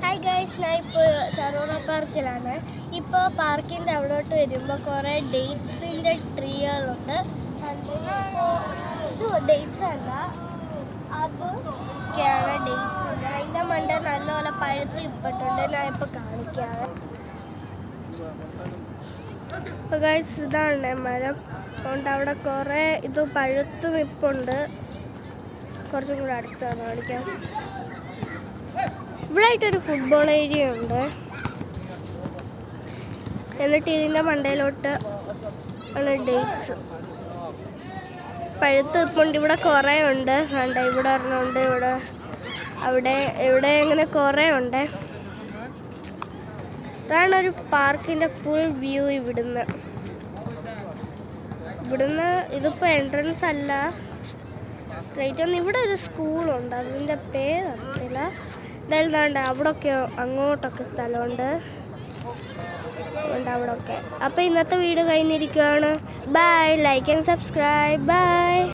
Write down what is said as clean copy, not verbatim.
Hi guys, ഞാൻ ഇപ്പോൾ സരോറ പാർക്കിലാണ്. ഇപ്പോൾ പാർക്കിൻ്റെ അവിടോട്ട് വരുമ്പോൾ കുറേ ഡേറ്റ്സിൻ്റെ ട്രീകളുണ്ട്. ഇത് ഡേറ്റ്സ് അല്ല, അതൊക്കെയാണ് ഡേറ്റ്സ്. അതിൻ്റെ മണ്ട നല്ലപോലെ പഴുത്ത് ഇട്ടിട്ടുണ്ട്. ഞാൻ ഇപ്പോൾ കാണിക്കാം. ഇപ്പോൾ ഗൈസ് ഇതാണ് മരം. അതുകൊണ്ട് അവിടെ കുറേ ഇത് പഴുത്ത് നിൽപ്പുണ്ട്. കുറച്ചും കൂടെ അടുത്താണ് കാണിക്കാം. ഇവിടെ ആയിട്ടൊരു ഫുട്ബോൾ ഏരിയ ഉണ്ട്. എന്നിട്ട് ഇതിൻ്റെ മണ്ടയിലോട്ട് ആണ് ഡേറ്റ്സ് പഴുത്ത് നിൽപ്പുണ്ട്. ഇവിടെ കുറേ ഉണ്ട്. കണ്ട ഇവിടെ ഒരെണ്ണമുണ്ട്, ഇവിടെ ഇങ്ങനെ കുറേ ഉണ്ട്. ഇതാണ് ഒരു പാർക്കിൻ്റെ ഫുൾ വ്യൂ. ഇവിടുന്ന് ഇതിപ്പോൾ എൻട്രൻസ് അല്ല, സ്ട്രൈറ്റ് ഒന്ന്. ഇവിടെ ഒരു സ്കൂളുണ്ട്, അതിൻ്റെ പേരറിയില്ല. എന്തായാലും വേണ്ട, അവിടെയൊക്കെ അങ്ങോട്ടൊക്കെ സ്ഥലമുണ്ട് അവിടെയൊക്കെ. അപ്പോൾ ഇന്നത്തെ വീഡിയോ കഴിഞ്ഞിരിക്കുകയാണ്. Bye, like and subscribe. By.